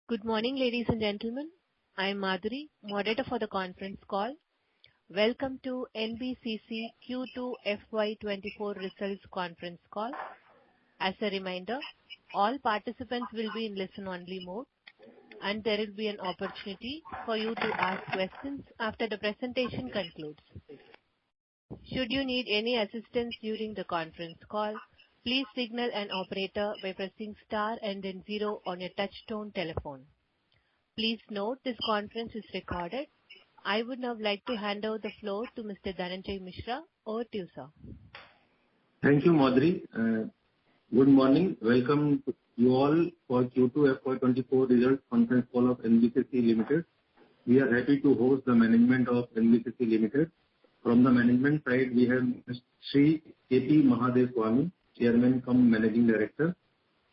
Good morning, ladies and gentlemen. I am Madhuri, moderator for the conference call. Welcome to NBCC Q2 FY24 results conference call. As a reminder, all participants will be in listen-only mode, and there will be an opportunity for you to ask questions after the presentation concludes. Should you need any assistance during the conference call, please signal an operator by pressing star and then 0 on your touch-tone telephone. Please note this conference is recorded. I would now like to hand over the floor to Mr. Dhananjay Mishra. Over to you, sir. Thank you, Madhuri. Good morning. Welcome to you all for Q2 FY24 results conference call of NBCC Limited. We are happy to host the management of NBCC Limited. From the management side, we have Sri K.P. Mahadevaswamy, Chairman cum Managing Director,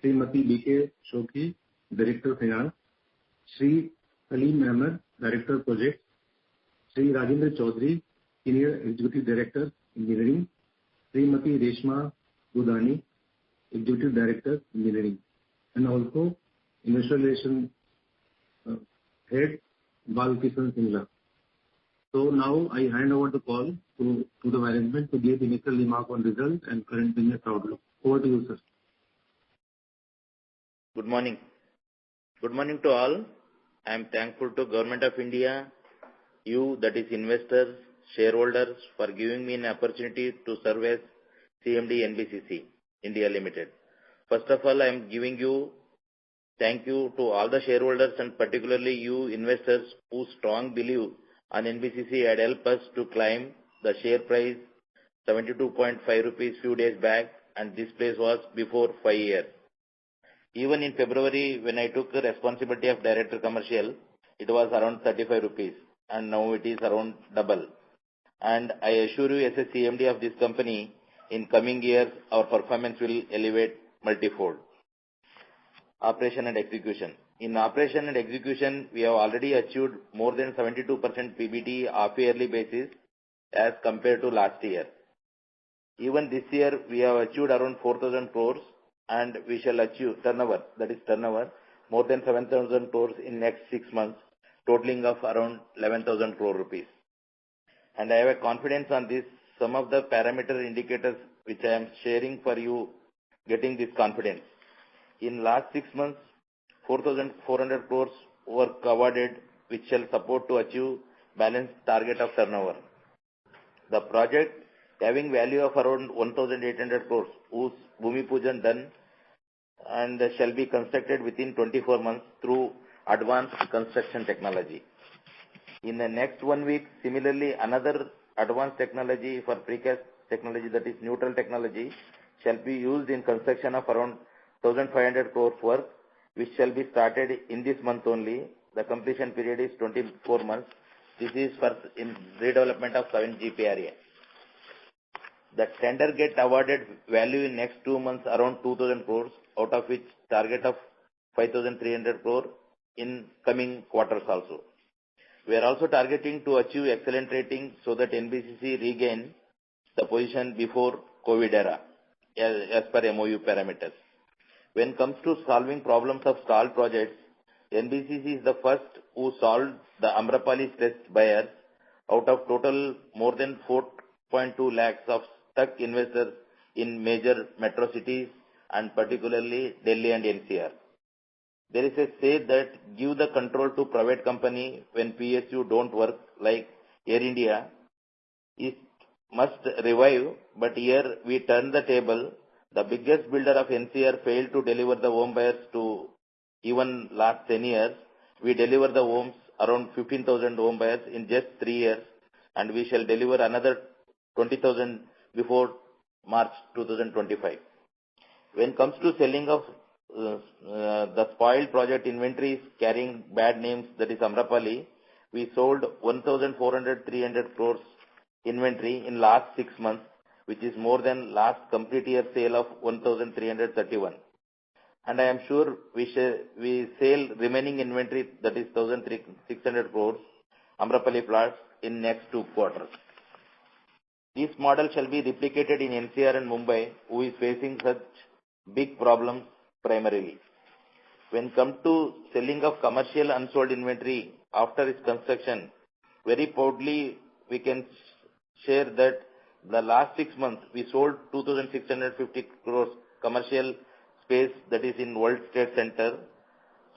Srimati B.K. Shokhi, Director Finance, Sri Salim Ahmed, Director Projects, Sri Rajendra Chaudhary, Senior Executive Director Engineering, Srimati Reshma Budani, Executive Director Engineering, and also Investor Relations Head Balkishan Singla. So now I hand over the call to the management to give initial remark on results and current business outlook. Over to you, sir. Good morning. Good morning to all. I am thankful to Government of India, you, that is investors, shareholders, for giving me an opportunity to serve as CMD NBCC India Limited. First of all, I am giving you thank you to all the shareholders and particularly you investors whose strong belief on NBCC had helped us to climb the share price 72.5 rupees few days back, and this place was before 5 years. Even in February, when I took the responsibility of Director Commercial, it was around 35 rupees, and now it is around double. And I assure you, as a CMD of this company, in coming years, our performance will elevate multifold. Operation and execution. In operation and execution, we have already achieved more than 72% PBT half-yearly basis as compared to last year. Even this year, we have achieved around 4,000 crores, and we shall achieve turnover, more than 7,000 crores in next 6 months, totaling of around 11,000 crore rupees. And I have a confidence on this. Some of the parameter indicators which I am sharing for you, getting this confidence. In last 6 months, 4,400 crores were awarded, which shall support to achieve balanced target of turnover. The project having value of around 1,800 crores, whose Bhumi Pujan done and shall be constructed within 24 months through advanced construction technology. In the next 1 week, similarly, another advanced technology for precast technology, that is neutral technology, shall be used in construction of around 1,500 crores work, which shall be started in this month only. The completion period is 24 months. This is for in redevelopment of 7 GPRA. The tender get awarded value in next 2 months around 2,000 crores, out of which target of 5,300 crore in coming quarters also. We are also targeting to achieve excellent rating so that NBCC regain the position before COVID era as per MOU parameters. When it comes to solving problems of stalled projects, NBCC is the first who solved the Amrapali stressed buyers out of total more than 4.2 lakhs of stuck investors in major metro cities and particularly Delhi and NCR. There is a say that give the control to private company when PSU don't work, like Air India. It must revive, but here we turn the table. The biggest builder of NCR failed to deliver the home buyers to even last 10 years. We deliver the homes around 15,000 home buyers in just 3 years, and we shall deliver another 20,000 before March 2025. When it comes to selling of the spoiled project inventories carrying bad names, that is Amrapali, we sold 1,400-300 crores inventory in last 6 months, which is more than last complete year sale of 1,331. And I am sure we sell remaining inventory, that is 1,600 crores Amrapali plots in next 2 quarters. This model shall be replicated in NCR and Mumbai, who is facing such big problems primarily. When come to selling of commercial unsold inventory after its construction, very proudly we can share that the last 6 months we sold 2,650 crores commercial space, that is in World Trade Center,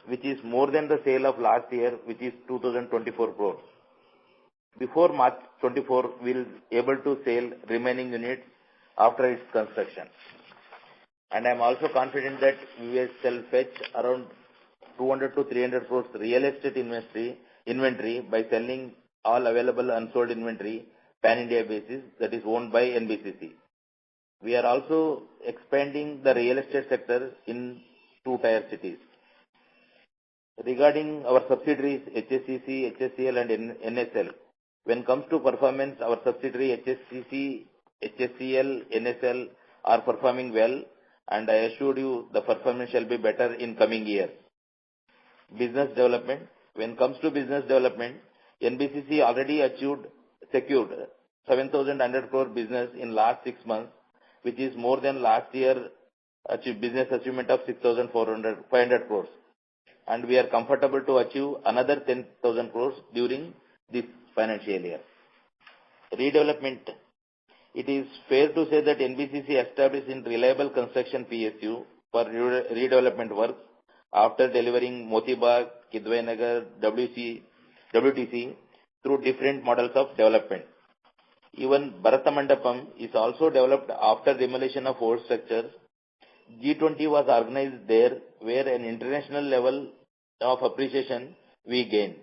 which is more than the sale of last year, which is 2,024 crores. Before March 24, we will able to sell remaining units after its construction. And I am also confident that we will shall fetch around 200 to 300 crores real estate inventory by selling all available unsold inventory pan-India basis, that is owned by NBCC. We are also expanding the real estate sector in 2-tier cities. Regarding our subsidiaries HSCC, HSCL and NSL, when comes to performance, our subsidiary HSCC, HSCL, NSL are performing well, and I assure you the performance shall be better in coming years. Business development. When comes to business development, NBCC already secured 7,100 crore business in last 6 months, which is more than last year business achievement of 6,500 crores. And we are comfortable to achieve another 10,000 crores during this financial year. Redevelopment. It is fair to say that NBCC established in reliable construction PSU for redevelopment works after delivering Motibag, Kidwai WTC through different models of development. Even Bharatamandapam is also developed after demolition of old structures. G20 was organized there, where an international level of appreciation we gained.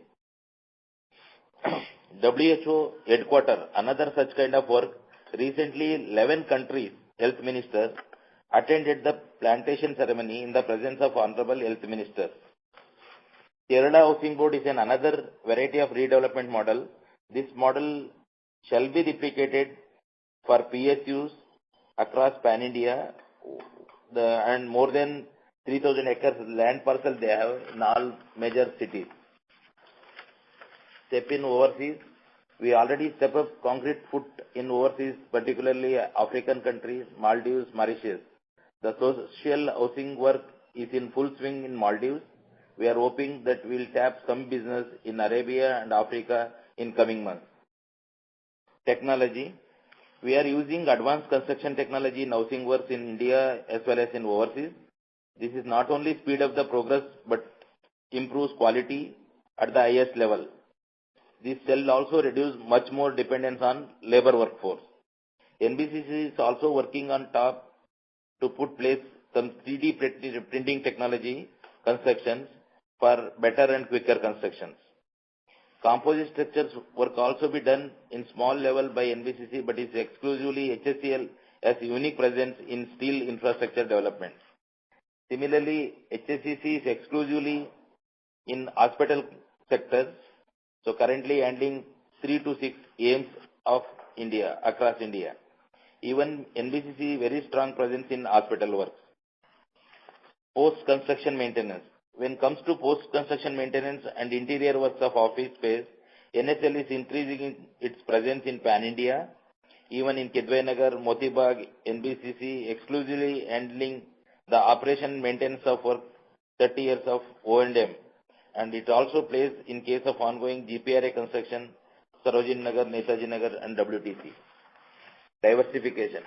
WHO headquarters, another such kind of work. Recently, 11 countries' health ministers attended the plantation ceremony in the presence of Honorable Health Minister. Kerala Housing Board is another variety of redevelopment model. This model shall be replicated for PSUs across Pan-India, and more than 3,000 acres land parcel they have in all major cities. Step in overseas. We already step up concrete foot in overseas, particularly African countries, Maldives, Mauritius. The social housing work is in full swing in Maldives. We are hoping that we will tap some business in Arabia and Africa in coming months. Technology. We are using advanced construction technology in housing works in India as well as in overseas. This is not only speed up the progress but improves quality at the highest level. This shall also reduce much more dependence on labor workforce. NBCC is also working on top to put place some 3D printing technology constructions for better and quicker constructions. Composite structures work also be done in small level by NBCC, but is exclusively HSCL as unique presence in steel infrastructure development. Similarly, HSCC is exclusively in hospital sectors, so currently handling 3 to 6 AIMS of India, across India. Even NBCC very strong presence in hospital works. Post-construction maintenance. When it comes to post-construction maintenance and interior works of office space, NSL is increasing its presence in Pan-India. Even in Kidwai Nagar, Motibag, NBCC exclusively handling the operation maintenance of work 30 years of O&M. And it also plays in case of ongoing GPRA construction, Sarojini Nagar, Netaji Nagar and WTC. Diversification.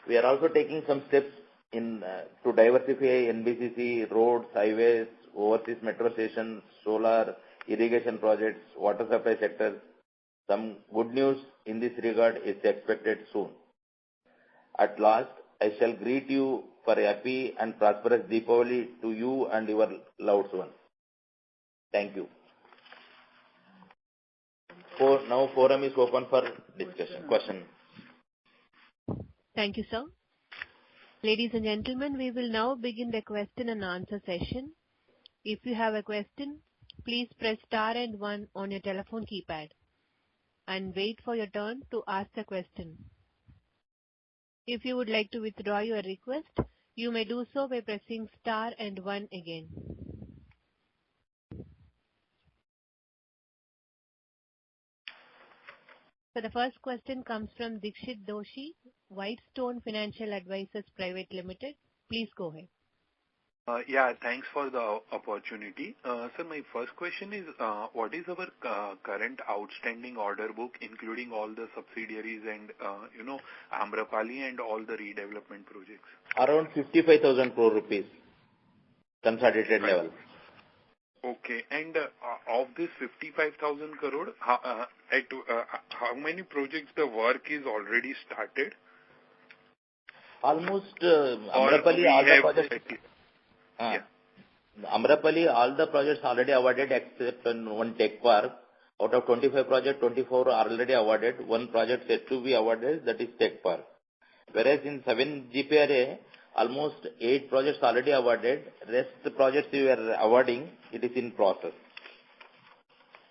We are also taking some steps to diversify NBCC, roads, highways, overseas metro stations, solar, irrigation projects, water supply sectors. Some good news in this regard is expected soon. At last, I shall greet you for a happy and prosperous Deepavali to you and your loved ones. Thank you. Now forum is open for discussion, question. Thank you, sir. Ladies and gentlemen, we will now begin the question and answer session. If you have a question, please press star and 1 on your telephone keypad and wait for your turn to ask the question. If you would like to withdraw your request, you may do so by pressing star and 1 again. So the first question comes from Dikshit Doshi, Whitestone Financial Advisors Private Limited. Please go ahead. Yeah, thanks for the opportunity. Sir, my first question is, what is our current outstanding order book, including all the subsidiaries and, Amrapali and all the redevelopment projects? Around 55,000 crore rupees, consolidated level. Okay. And of this 55,000 crore, how many projects the work is already started? Almost Amrapali, all the projects. Yeah. Amrapali, all the projects already awarded except one tech park. Out of 25 projects, 24 are already awarded. One project yet to be awarded, that is tech park. Whereas in 7 GPRA, almost 8 projects already awarded. Rest projects we are awarding, it is in process.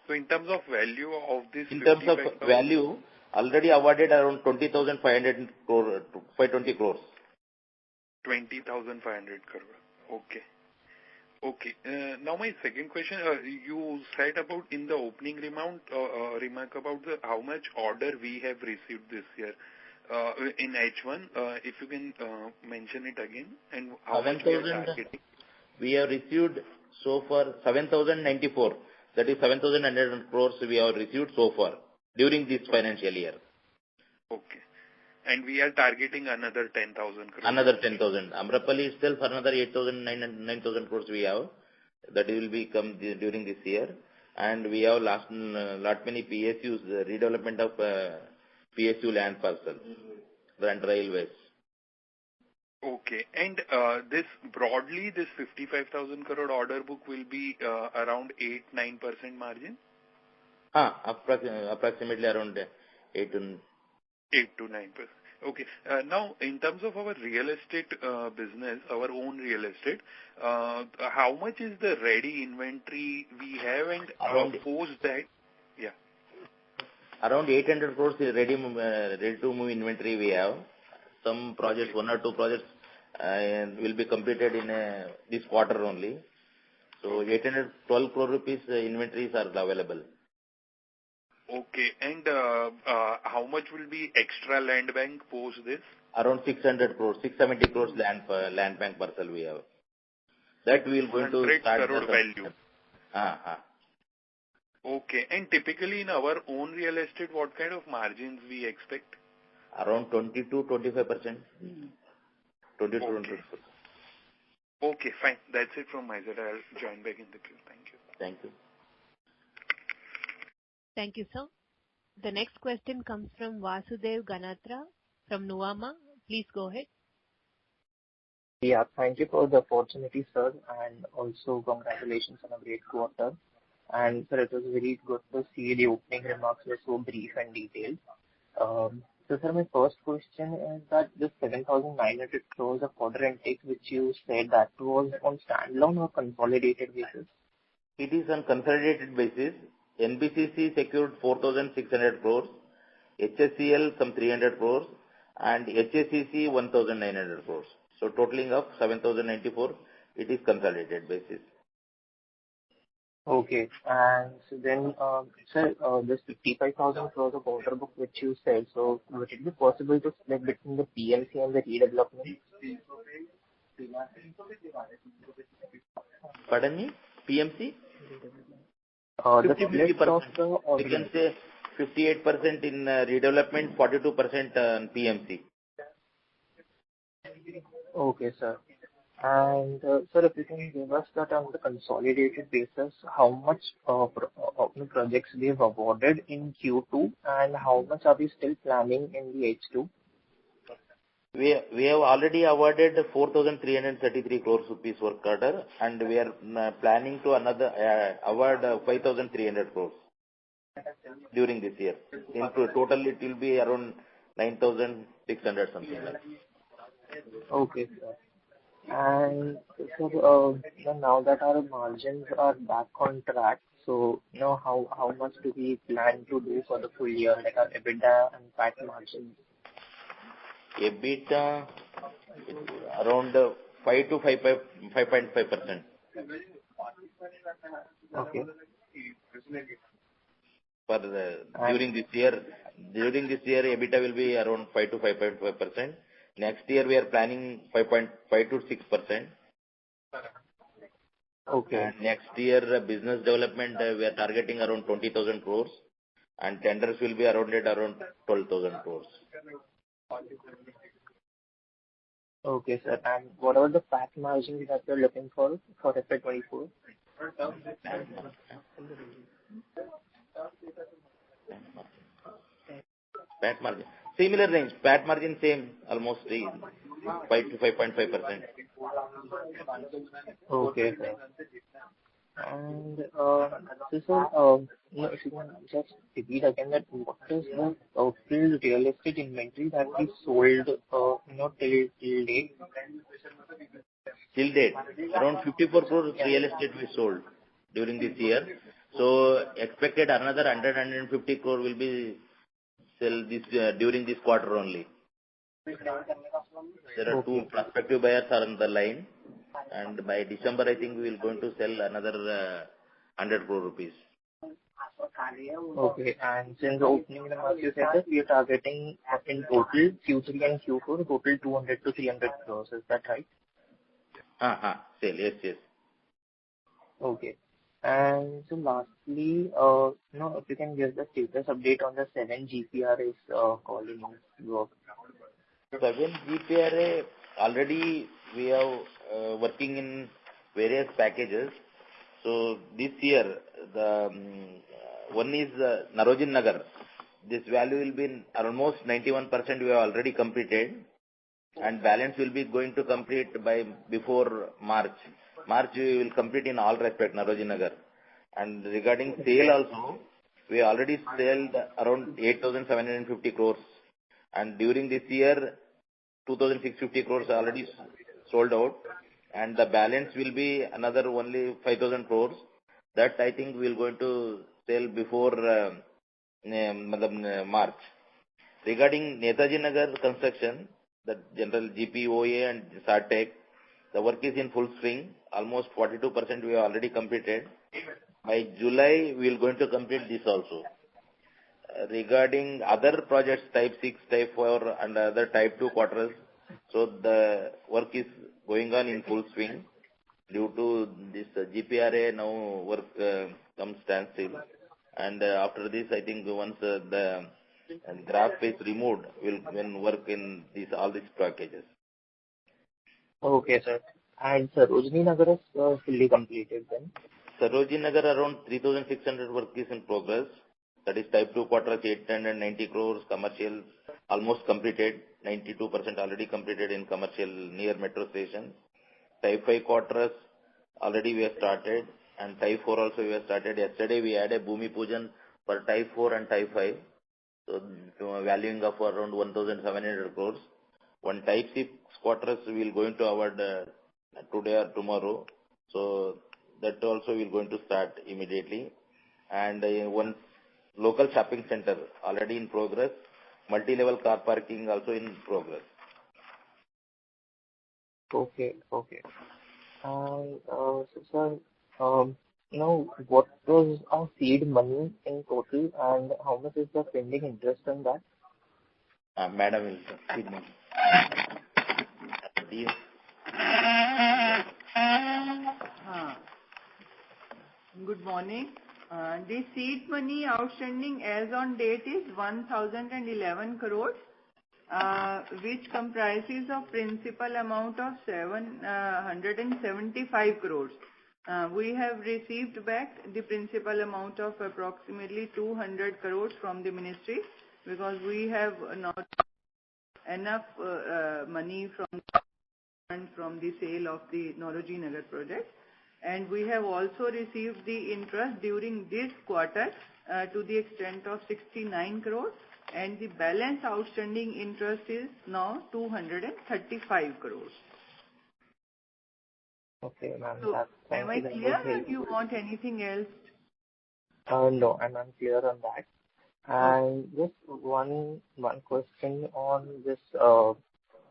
So in terms of value of this, in terms of value, already awarded around 20,500 crore, 520 crores. 20,500 crore. Okay. Okay. Now my second question, you said about in the opening remark about how much order we have received this year in H1. If you can mention it again, and how much we are targeting. We have received so far 7,094. That is 7,100 crores we have received so far during this financial year. Okay. And we are targeting another 10,000 crores. Another 10,000. Amrapali itself another 8,000, 9,000 crores we have. That will be come during this year. And we have lot many PSUs, redevelopment of PSU land parcels, and railways. Okay. And this 55,000 crore order book will be around 8-9% margin? Approximately around 8 to 9%. Okay. Now, in terms of our real estate business, our own real estate, how much is the ready inventory we have, and post that? Yeah. Around 800 crores is ready to move inventory we have. Some projects, 1 or 2 projects will be completed in this quarter only. So 812 crore rupees inventories are available. Okay. And how much will be extra land bank post this? Around 600 crores, 670 crores land bank parcel we have. That we will going to start. 100 crore value. Okay. And typically in our own real estate, what kind of margins we expect? Around 20-25%. 20-25%. Okay, fine. That's it from my side. I'll join back in the queue. Thank you. Thank you. Thank you, sir. The next question comes from Vasudev Ganatra from Nuvama. Please go ahead. Yeah, thank you for the opportunity, sir, and also congratulations on a great quarter. And sir, it was very good to see the opening remarks were so brief and detailed. So sir, my first question is that this 7,900 crores of order intake which you said that was on standalone or consolidated basis? It is on consolidated basis. NBCC secured 4,600 crores, HSCL some 300 crores, and HSCC 1,900 crores. So totaling up 7,094, it is consolidated basis. Okay. And so then, sir, this 55,000 crores of order book which you said, so would it be possible to split between the PMC and the redevelopment? Pardon me? PMC? The split of the order. We can say 58% in redevelopment, 42% on PMC. Okay, sir. And sir, if you can give us that on the consolidated basis, how much projects we have awarded in Q2 and how much are we still planning in the H2? We have already awarded 4,333 crores rupees work order, and we are planning to another award 5,300 crores during this year. In total, it will be around 9,600 something like that. Okay, sir. And so now that our margins are back on track, so how much do we plan to do for the full year, like our EBITDA and PAT margins? EBITDA around 5 to 5.5%. Okay. For during this year, EBITDA will be around 5 to 5.5%. Next year we are planning 5.5 to 6%. Okay. And next year, business development, we are targeting around 20,000 crores, and tenders will be around 12,000 crores. Okay, sir. And what are the PAT margins that you're looking for FY24? PAT margin. Similar range. PAT margin same, almost 5 to 5.5%. Okay, sir. And so, sir, if you can just repeat again that what is the total real estate inventory that we sold, till date? Till date, around 54 crores real estate we sold during this year. So expected another 150 crore will be sell this during this quarter only. There are two prospective buyers are on the line, and by December I think we will going to sell another 100 crore rupees. Okay, and since the opening remarks you said that we are targeting in total Q3 and Q4 total 200 to 300 crores. Is that right? Sale, yes. Okay. And so lastly, if you can give the status update on the 7 GPRAs calling work. 7 GPRA, already we are working in various packages. So this year, the one is Narojin Nagar. This value will be almost 91% we have already completed, and balance will be going to complete by before March. March we will complete in all respect Narojin Nagar. And regarding sale also, we already sold around 8,750 crores. And during this year, 2,650 crores already sold out. And the balance will be another only 5,000 crores. That I think we will going to sell before March. Regarding Netaji Nagar construction, the general GPOA and SARTEC, the work is in full swing. Almost 42% we have already completed. By July, we will going to complete this also. Regarding other projects, type 6, type 4 and other type 2 quarters, so the work is going on in full swing. Due to this GPRA now work comes standstill. And after this, I think once the graph is removed, we'll work in all these packages. Okay, sir. And Sarojini Nagar is fully completed then? Sarojini Nagar around 3,600 work is in progress. That is type 2 quarters, 890 crores, commercial almost completed, 92% already completed in commercial near metro station. Type 5 quarters already we have started, and type 4 also we have started. Yesterday we had a Bhumi Pujan for type 4 and type 5. So valuing of around 1,700 crores. One type 6 quarters we will going to award today or tomorrow. So that also we will going to start immediately. And one local shopping center already in progress. Multi-level car parking also in progress. Okay. And sir, what was our seed money in total, and how much is the pending interest on that? Madam will seed money. Good morning. The seed money outstanding as on date is 1,011 crores, which comprises of principal amount of 775 crores. We have received back the principal amount of approximately 200 crores from the ministry, because we have not enough money from the sale of the Narojini Nagar project. And we have also received the interest during this quarter to the extent of 69 crores, and the balance outstanding interest is now 235 crores. Okay, ma'am. So, am I clear, or do you want anything else? No, I'm unclear on that. And just one question on this,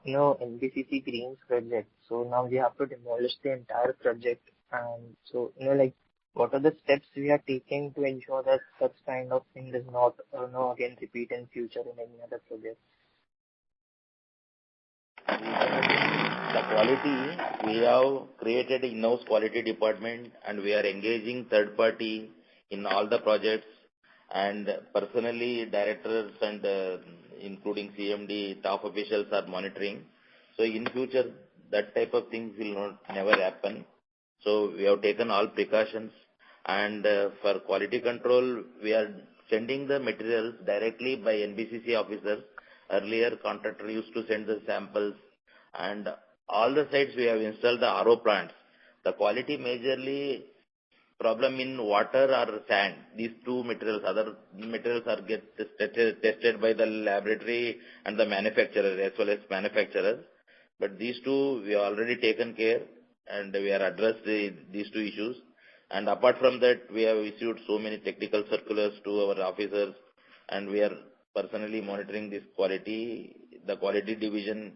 NBCC Greens project. So now we have to demolish the entire project. And so, what are the steps we are taking to ensure that such kind of thing does not, again repeat in future in any other project? The quality, we have created in-house quality department and we are engaging third party in all the projects, and personally directors and including CMD, top officials are monitoring. So in future, that type of things will never happen. So we have taken all precautions, and for quality control, we are sending the materials directly by NBCC officers. Earlier, contractor used to send the samples, and all the sites we have installed the RO plants. The quality majorly problem in water or sand. These two materials, other materials are get tested by the laboratory and the manufacturer as well as manufacturers. But these two we have already taken care, and we are addressed these two issues. And apart from that, we have issued so many technical circulars to our officers, and we are personally monitoring this quality. The quality division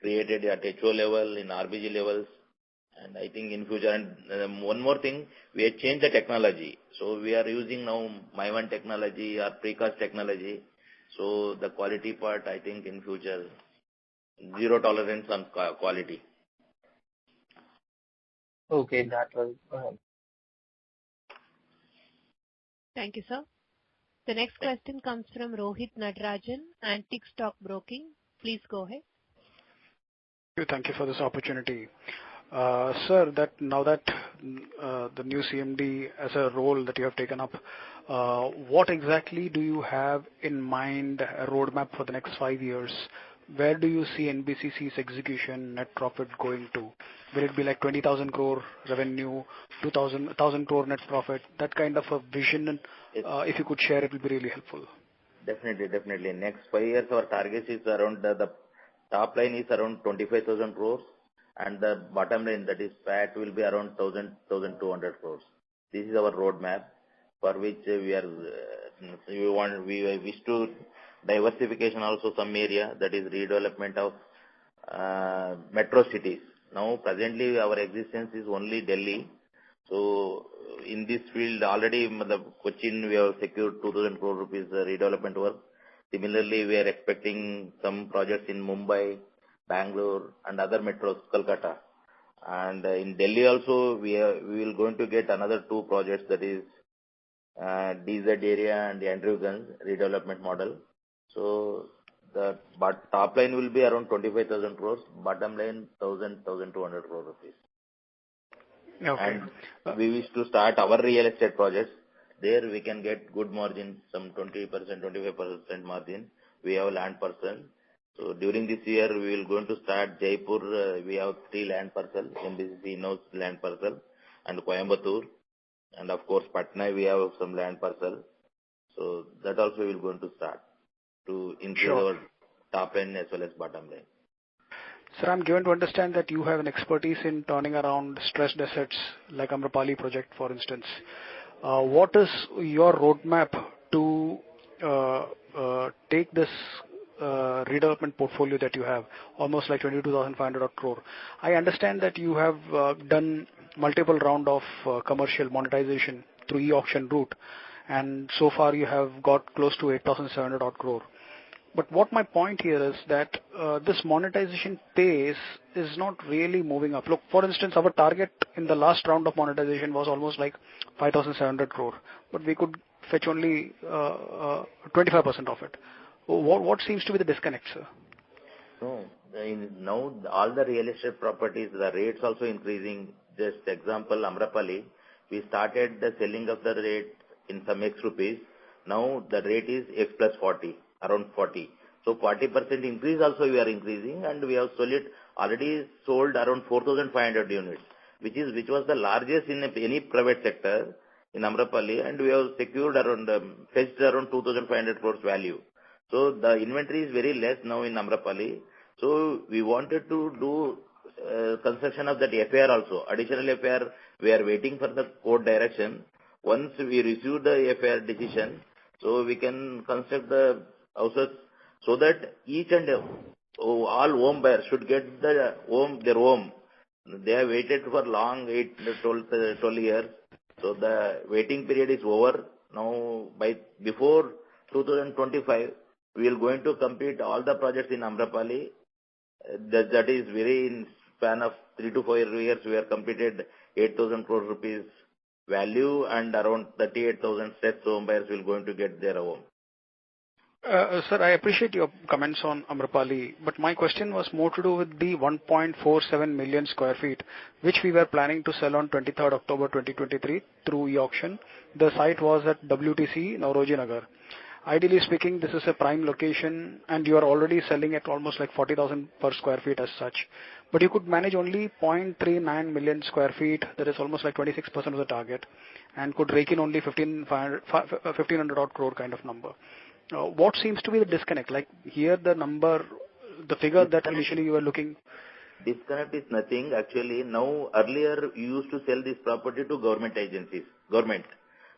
created at HO level, in RBG levels, and I think in future. And one more thing, we have changed the technology. So we are using now My1 technology or precast technology. So the quality part, I think in future, zero tolerance on quality. Okay, that was. Thank you, sir. The next question comes from Rohit Natarajan, Antique Stock Broking. Please go ahead. Thank you for this opportunity. Sir, now that the new CMD as a role that you have taken up, what exactly do you have in mind, a roadmap for the next 5 years? Where do you see NBCC's execution net profit going to? Will it be like 20,000 crore revenue, 1,000 crore net profit? That kind of a vision, if you could share, it will be really helpful. Definitely. Next 5 years, our target is around the top line is around 25,000 crores, and the bottom line, that is PAT, will be around 1,200 crores. This is our roadmap, for which we wish to diversification also some area, that is redevelopment of metro cities. Now presently our existence is only Delhi. So in this field already the Cochin we have secured 2,000 crore rupees redevelopment work. Similarly, we are expecting some projects in Mumbai, Bangalore and other metros, Kolkata. And in Delhi also we will going to get another 2 projects, that is DZ area and the Andrewganj redevelopment model. So the top line will be around 25,000 crores, bottom line 1,200 crore rupees. Okay. And we wish to start our real estate projects. There we can get good margin, some 20%, 25% margin. We have land parcel. So during this year we will going to start Jaipur. We have 3 land parcel, NBCC knows land parcel, and Coimbatore, and of course Patna we have some land parcel. So that also we will going to start to increase our top line as well as bottom line. Sir, I'm given to understand that you have an expertise in turning around stressed assets like Amrapali project, for instance. What is your roadmap to take this redevelopment portfolio that you have, almost like 22,500 crore? I understand that you have done multiple round of commercial monetization through e-auction route, and so far you have got close to 8,700 crore. But what my point here is that this monetization pace is not really moving up. Look, for instance, our target in the last round of monetization was almost like 5,700 crore, but we could fetch only 25% of it. What seems to be the disconnect, sir? No, now all the real estate properties, the rates also increasing. Just example, Amrapali, we started the selling of the rate in some X rupees. Now the rate is X plus 40. Around 40. So 40% increase also we are increasing, and we have already sold around 4,500 units, which was the largest in any private sector in Amrapali, and we have secured around, fetched around 2,500 crores value. So the inventory is very less now in Amrapali. So we wanted to do construction of that FAR also. Additional FAR, we are waiting for the court direction. Once we receive the FAR decision, so we can construct the houses, so that each and all home buyers should get their home. They have waited for long 12 years. So the waiting period is over. Now before 2025, we are going to complete all the projects in Amrapali. That is very span of 3 to 4 years, we have completed 8,000 crore rupees value, and around 38,000 stressed home buyers will going to get their home. Sir, I appreciate your comments on Amrapali, but my question was more to do with the 1.47 million square feet, which we were planning to sell on 23rd October 2023 through e-auction. The site was at WTC, Nauroji Nagar. Ideally speaking, this is a prime location, and you are already selling at almost like 40,000 per square feet as such. But you could manage only 0.39 million square feet, that is almost like 26% of the target, and could rake in only 1,500 odd crore kind of number. What seems to be the disconnect? Like here the number, the figure that initially you were looking. Disconnect is nothing. Actually, now earlier you used to sell this property to government agencies, government.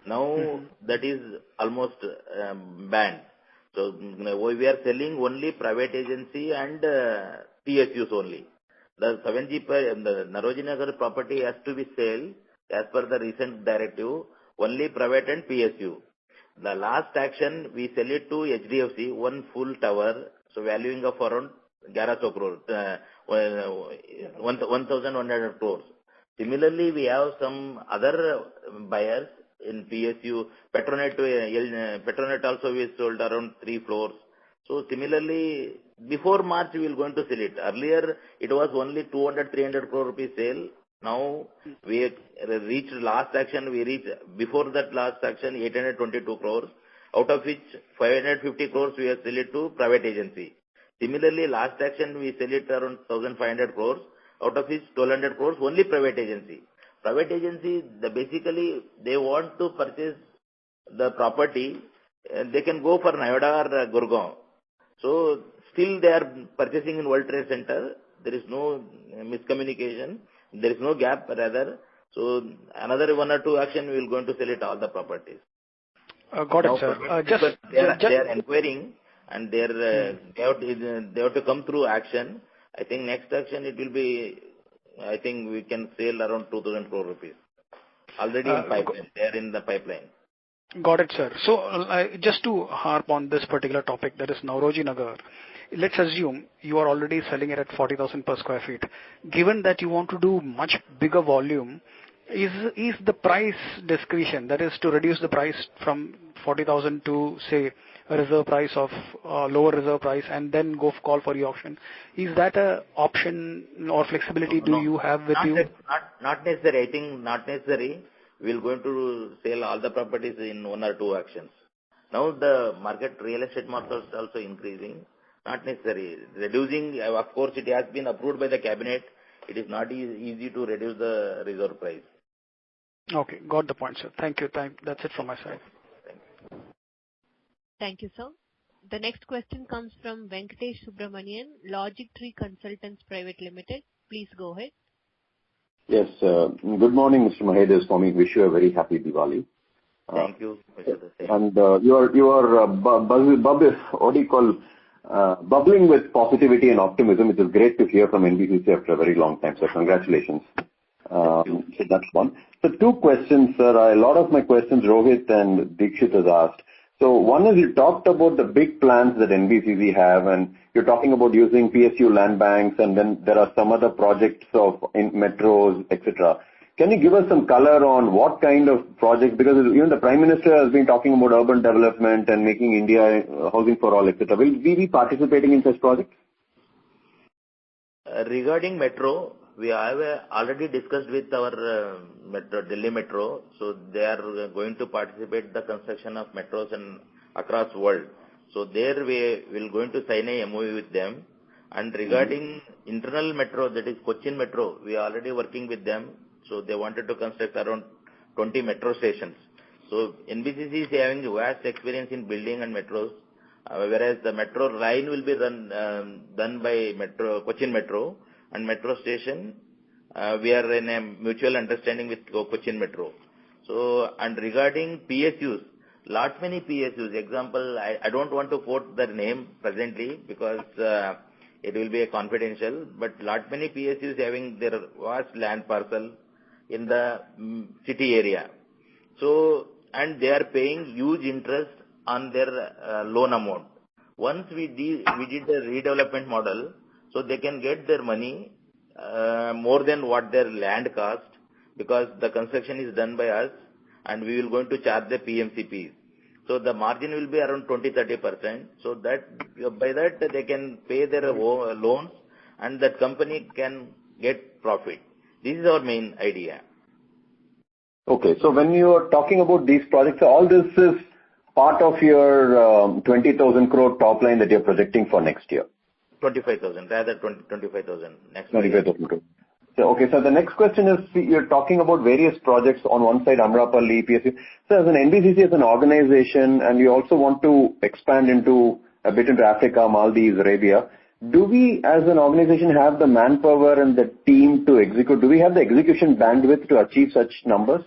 Now that is almost banned. So we are selling only private agency and PSUs only. The 7G, the Nauroji Nagar property has to be sold as per the recent directive, only private and PSU. The last action, we sell it to HDFC, one full tower, so valuing of around 1100 crores, 1,100 crores. Similarly, we have some other buyers in PSU. Petronet also we sold around 3 floors. So similarly, before March we will going to sell it. Earlier, it was only 200-300 crore rupees sale. Now we reached last action, before that last action 822 crores, out of which 550 crores we have sell it to private agency. Similarly, last action we sell it around 1,500 crores, out of which 1,200 crores only private agency. Private agency, basically they want to purchase the property, they can go for Noida or Gurgaon. So still they are purchasing in World Trade Center. There is no miscommunication. There is no gap rather. So another 1 or 2 action we will going to sell it all the properties. Got it, sir. They are inquiring, and they have to come through action. I think next action it will be, I think we can sell around 2,000 crore rupees. Already in pipeline. They are in the pipeline. Got it, sir. So just to harp on this particular topic, that is Nauroji Nagar. Let's assume you are already selling it at 40,000 per square feet. Given that you want to do much bigger volume, is the price discretion, that is to reduce the price from 40,000 to say a reserve price of lower reserve price and then call for the auction, is that a option or flexibility you have with you? Not necessary. I think not necessary. We are going to sell all the properties in 1 or 2 actions. Now the real estate market is also increasing. Not necessary. Reducing, of course, it has been approved by the cabinet. It is not easy to reduce the reserve price. Okay, got the point, sir. Thank you. That's it from my side. Thank you, sir. The next question comes from Venkatesh Subramanian, Logic Tree Consultants Private Limited. Please go ahead. Yes, good morning, Mr. Mahesh Swami. Wish you a very happy Diwali. Thank you. And you are bubbling with positivity and optimism. It is great to hear from NBCC after a very long time, so congratulations. So that's one. So 2 questions, sir. A lot of my questions Rohit and Dikshit has asked. So one is, you talked about the big plans that NBCC have, and you're talking about using PSU land banks, and then there are some other projects in metros, etc. Can you give us some color on what kind of projects? Because even the Prime Minister has been talking about urban development and making India housing for all, etc. Will we be participating in such projects? Regarding metro, we have already discussed with our Delhi Metro. So they are going to participate in the construction of metros and across world. So there we will going to sign a MOU with them. And regarding internal metro, that is Cochin Metro, we are already working with them. So they wanted to construct around 20 metro stations. So NBCC is having vast experience in building and metros, whereas the metro line will be done by Cochin Metro, and metro station, we are in a mutual understanding with Cochin Metro. So, and regarding PSUs, many PSUs, example, I don't want to quote their name presently because it will be a confidential, but many PSUs having their vast land parcel in the city area. So, and they are paying huge interest on their loan amount. Once we did the redevelopment model, so they can get their money more than what their land cost, because the construction is done by us and we will going to charge the PMCP. So the margin will be around 20-30%. So that by that they can pay their loans and that company can get profit. This is our main idea. Okay. So when you are talking about these projects, all this is part of your 20,000 crore top line that you're projecting for next year. 25,000, rather 25,000 next year. 25,000 crore. So, okay, so the next question is, you're talking about various projects on one side, Amrapali, PSU. So as an NBCC, as an organization, and you also want to expand into a bit into Africa, Maldives, Arabia, do we as an organization have the manpower and the team to execute? Do we have the execution bandwidth to achieve such numbers?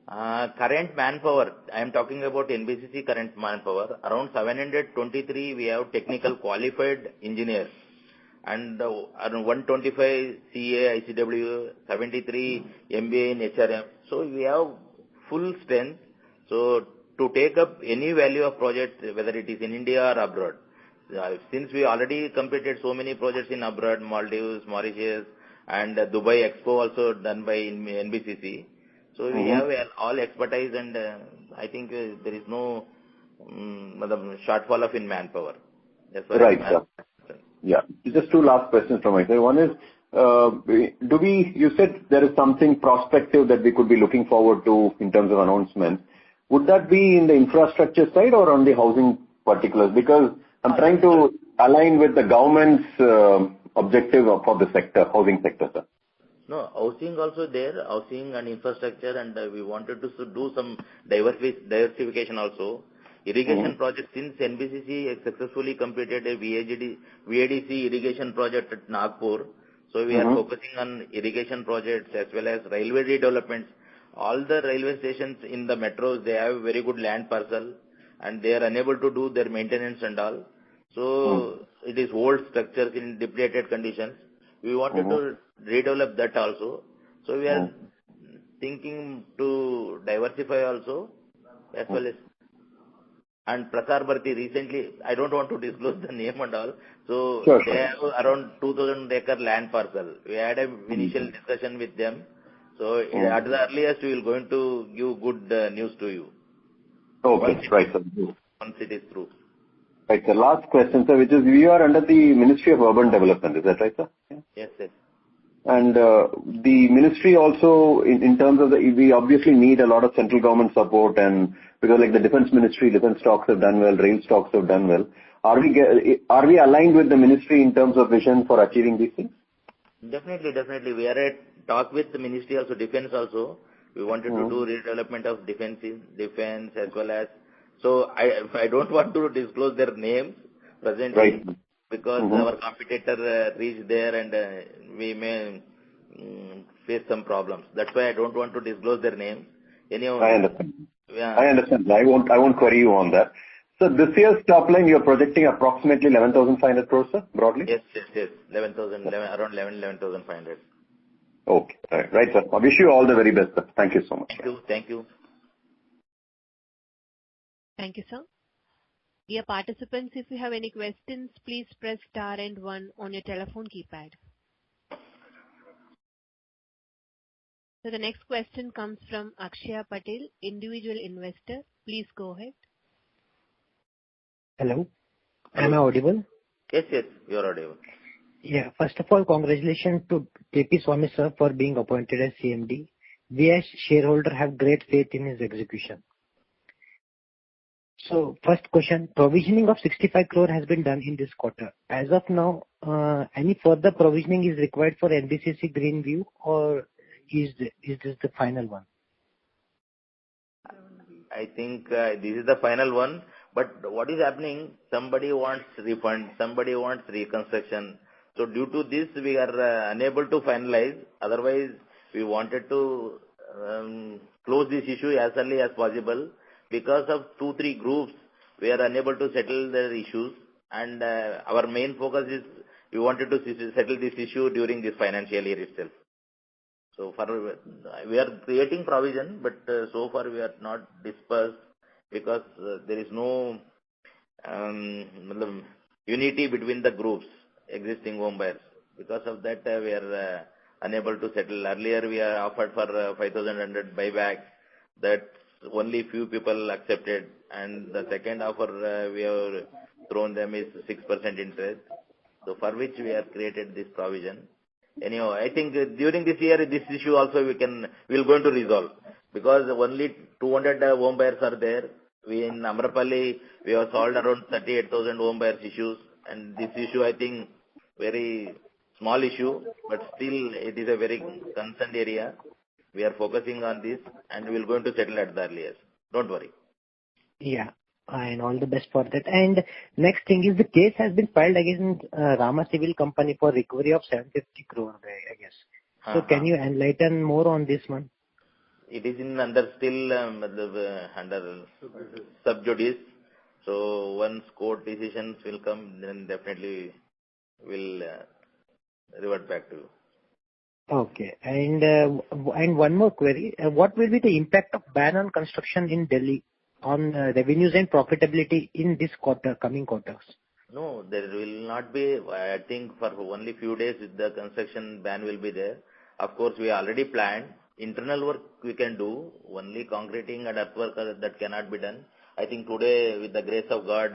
Current manpower, I am talking about NBCC current manpower, around 723 we have technical qualified engineers. And around 125 CA, ICW, 73 MBA in HRM. So we have full strength. So to take up any value of project, whether it is in India or abroad. Since we already completed so many projects in abroad, Maldives, Mauritius, and Dubai Expo also done by NBCC. So we have all expertise, and I think there is no shortfall in manpower. Right, sir. Yeah. Just two last questions from my side. One is, you said there is something prospective that we could be looking forward to in terms of announcements. Would that be in the infrastructure side or on the housing particulars? Because I'm trying to align with the government's objective for the sector, housing sector, sir. No, housing also there, housing and infrastructure, and we wanted to do some diversification also. Irrigation project, since NBCC has successfully completed a VADC irrigation project at Nagpur. So we are focusing on irrigation projects as well as railway redevelopments. All the railway stations in the metros, they have very good land parcel and they are unable to do their maintenance and all. So it is old structures in depleted conditions. We wanted to redevelop that also. So we are thinking to diversify also as well as. And Prasar Bharti recently, I don't want to disclose the name and all. So they have around 2,000 acre land parcel. We had an initial discussion with them. So at the earliest, we will going to give good news to you. Okay, right, sir. Once it is through. Right, sir. Last question, sir, which is, we are under the Ministry of Urban Development. Is that right, sir? Yes, yes. And the ministry also, in terms of we obviously need a lot of central government support, and because like the defense ministry, defense stocks have done well, rail stocks have done well. Are we aligned with the ministry in terms of vision for achieving these things? Definitely, definitely. We are at talk with the ministry also, defense also. We wanted to do redevelopment of defense as well as. So I don't want to disclose their names presently. Right. Because our competitor reached there and we may face some problems. That's why I don't want to disclose their names. Anyhow, I understand. Yeah. I understand. I won't query you on that. So this year's top line, you're projecting approximately 11,500 crores, sir, broadly? Yes. 11,500. Okay. Right, sir. I wish you all the very best, sir. Thank you so much. Thank you. Thank you, sir. Dear participants, if you have any questions, please press star and 1 on your telephone keypad. So the next question comes from Akshaya Patel, individual investor. Please go ahead. Hello. Am I audible? Yes, you are audible. Yeah. First of all, congratulations to K.P. Swami sir for being appointed as CMD. We as shareholder have great faith in his execution. So first question, provisioning of 65 crore has been done in this quarter. As of now, any further provisioning is required for NBCC Greenview, or is this the final one? I think this is the final one. But what is happening? Somebody wants refund, somebody wants reconstruction. So due to this, we are unable to finalize. Otherwise, we wanted to close this issue as early as possible. Because of 2-3 groups, we are unable to settle their issues. And our main focus is we wanted to settle this issue during this financial year itself. So we are creating provision, but so far we are not dispersed because there is no unity between the groups, existing home buyers. Because of that, we are unable to settle. Earlier, we are offered for 5,100 buyback. That only few people accepted. And the second offer we have thrown them is 6% interest. So for which we have created this provision. Anyhow, I think during this year, this issue also we'll going to resolve. Because only 200 home buyers are there. We in Amrapali, we have solved around 38,000 home buyers issues. And this issue, I think, very small issue, but still it is a very concerned area. We are focusing on this and we will going to settle at the earliest. Don't worry. Yeah, and all the best for that. And next thing is the case has been filed against Rama Civil Company for recovery of 750 crore, I guess. So can you enlighten more on this one? It is under still under sub judice. So once court decisions will come, then definitely will revert back to you. Okay. And one more query. What will be the impact of ban on construction in Delhi on revenues and profitability in this coming quarters? No, there will not be. I think for only few days the construction ban will be there. Of course, we already planned. Internal work we can do. Only concreting and earthwork that cannot be done. I think today, with the grace of God,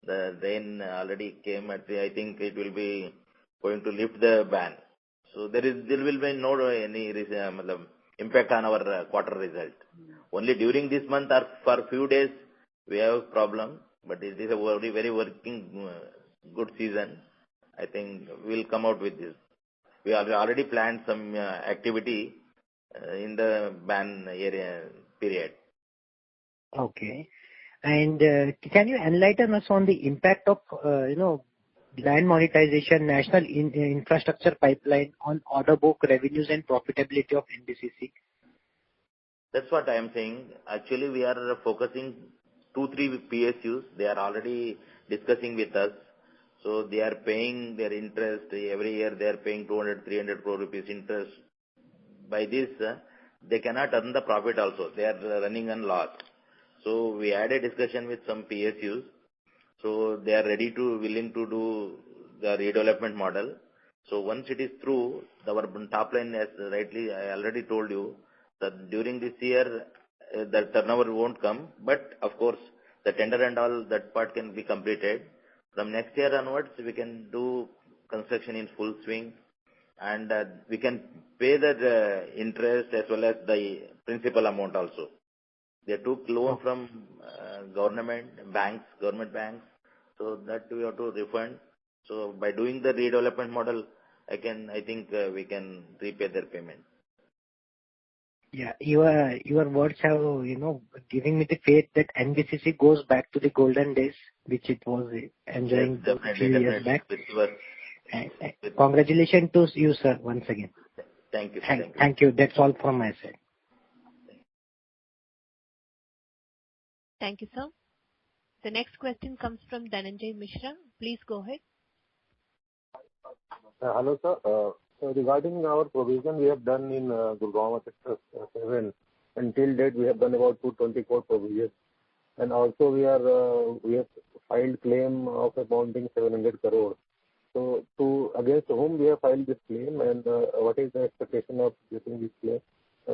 the rain already came. I think it will be going to lift the ban. So there will be no any impact on our quarter result. Only during this month or for few days we have problem, but it is a very working good season. I think we'll come out with this. We have already planned some activity in the ban area period. Okay. And can you enlighten us on the impact of land monetization, national infrastructure pipeline on order book revenues and profitability of NBCC? That's what I am saying. Actually, we are focusing 2-3 PSUs. They are already discussing with us. So they are paying their interest every year. They are paying 200-300 crore rupees interest. By this, they cannot earn the profit also. They are running on loss. So we had a discussion with some PSUs. So they are willing to do the redevelopment model. So once it is through, our top line, as rightly I already told you, that during this year the turnover won't come. But of course, the tender and all that part can be completed. From next year onwards, we can do construction in full swing. And we can pay the interest as well as the principal amount also. They took loan from government banks. So that we have to refund. So by doing the redevelopment model, I think we can repay their payment. Yeah, your words have giving me the faith that NBCC goes back to the golden days, which it was enjoying a few years back. Congratulations to you, sir, once again. Thank you. Thank you. That's all from my side. Thank you, sir. The next question comes from Dhananjay Mishra. Please go ahead. Hello, sir. So regarding our provision we have done in Gurgaon sector 7, until date we have done about 224 provisions. And also we have filed claim of amounting 700 crore. So against whom we have filed this claim, and what is the expectation of getting this claim?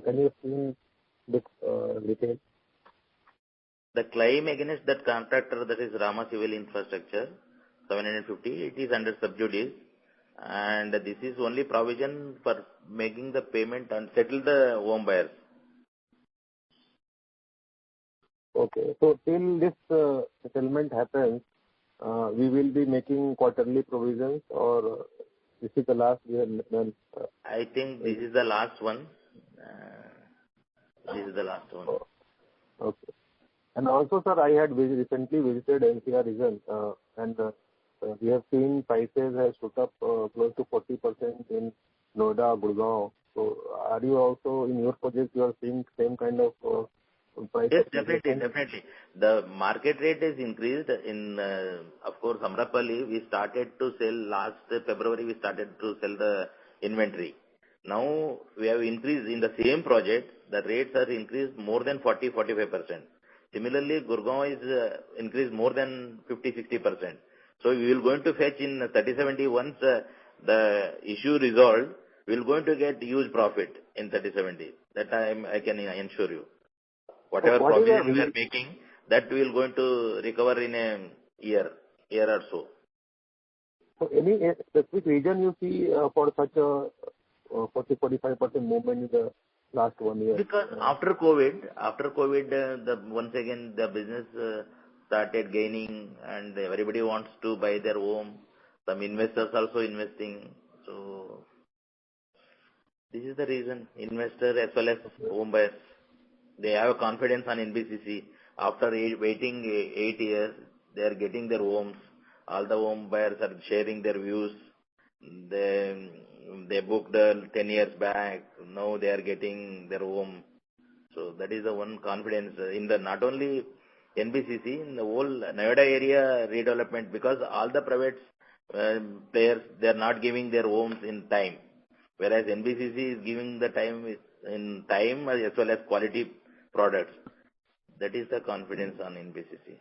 Can you explain this detail? The claim against that contractor, that is Rama Civil Infrastructure, 750, it is under sub judice. And this is only provision for making the payment and settle the home buyers. Okay. So till this settlement happens, we will be making quarterly provisions, or this is the last we have done? I think this is the last one. Okay. And also, sir, I had recently visited NCR region, and we have seen prices have shot up close to 40% in Noida, Gurgaon. So are you also, in your project, you are seeing same kind of price? Yes, definitely. The market rate is increased in, of course, Amrapali. We started to sell last February, we started to sell the inventory. Now we have increased in the same project, the rates are increased more than 40-45%. Similarly, Gurgaon is increased more than 50-60%. So we will going to fetch in 30-70 once the issue resolved, we're going to get huge profit in 37 days. That I can assure you. Whatever provision we are making, that we are going to recover in a year or so. So any specific reason you see for such a 40-45% movement in the last 1 year? Because after COVID, once again the business started gaining, and everybody wants to buy their home. Some investors also investing. So this is the reason. Investor as well as home buyers, they have confidence on NBCC. After waiting 8 years, they are getting their homes. All the home buyers are sharing their views. They booked 10 years back. Now they are getting their home. So that is the one confidence in the not only NBCC, in the whole Noida area redevelopment, because all the private players, they are not giving their homes in time, whereas NBCC is giving the time in time as well as quality products. That is the confidence on NBCC.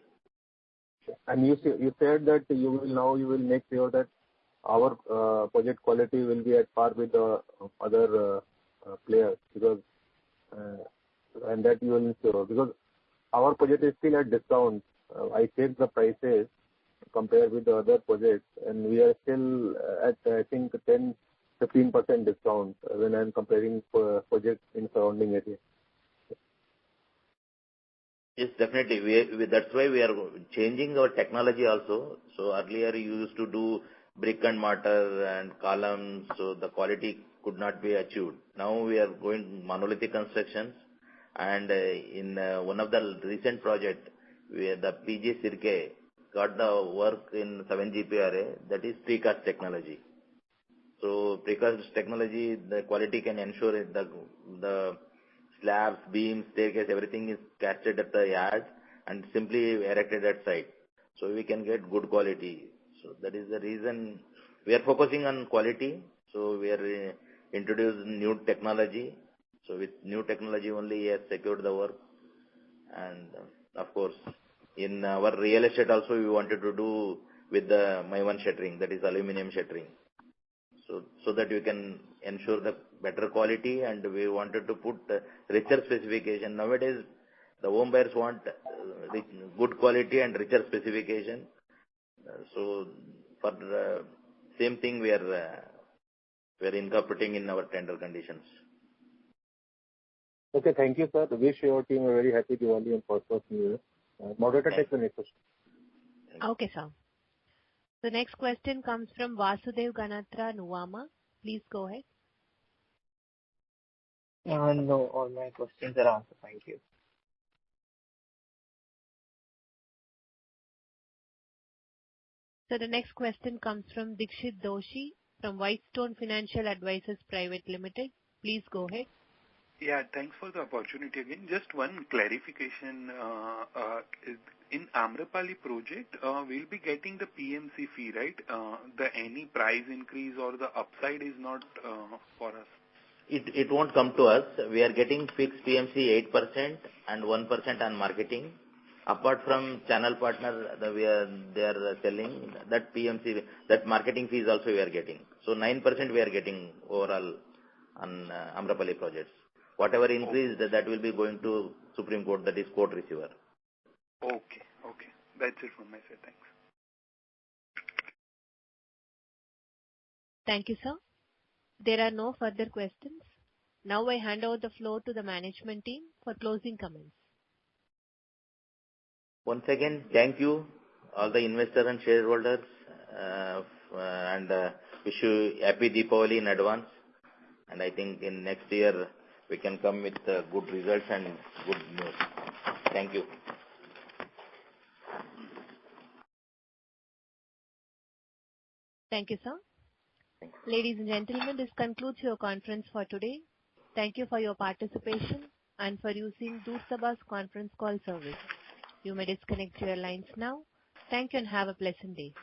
And you said that you will make sure that our project quality will be at par with the other players, because and that you will ensure, because our project is still at discount. I checked the prices compared with the other projects, and we are still at I think 10-15% discount when I am comparing projects in surrounding area. Yes, definitely. That's why we are changing our technology also. So earlier you used to do brick and mortar and columns, so the quality could not be achieved. Now we are going monolithic constructions, and in one of the recent project, the PG Sirke got the work in 7 GPRA, that is precast technology. So precast technology, the quality can ensure it, the slabs, beams, staircase, everything is casted at the yard and simply erected at site. So we can get good quality. So that is the reason we are focusing on quality. So we are introducing new technology. So with new technology only we have secured the work. And of course, in our real estate also we wanted to do with the My One shuttering, that is aluminum shuttering. So that we can ensure the better quality, and we wanted to put richer specification. Nowadays, the home buyers want good quality and richer specification. So for the same thing we are incorporating in our tender conditions. Okay, thank you, sir. Wish your team a very happy Diwali and prosperous New Year. Moderator, take the next question. Okay, sir. The next question comes from Vasudev Ganatra Nuvama. Please go ahead. No, all my questions are answered. Thank you. So the next question comes from Dikshit Doshi from Whitestone Financial Advisors Private Limited. Please go ahead. Yeah, thanks for the opportunity again. Just one clarification. In Amrapali project, we'll be getting the PMC fee, right? Any price increase or the upside is not for us. It won't come to us. We are getting fixed PMC 8% and 1% on marketing. Apart from channel partner, they are selling that PMC, that marketing fees also we are getting. So 9% we are getting overall on Amrapali projects. Whatever increase, that will be going to Supreme Court, that is court receiver. Okay. That's it from my side. Thanks. Thank you, sir. There are no further questions. Now I hand over the floor to the management team for closing comments. Once again, thank you, all the investors and shareholders, and wish you happy Deepavali in advance. And I think in next year, we can come with good results and good news. Thank you. Thank you, sir. Ladies and gentlemen, this concludes your conference for today. Thank you for your participation and for using Doorsaba's conference call service. You may disconnect your lines now. Thank you and have a pleasant day.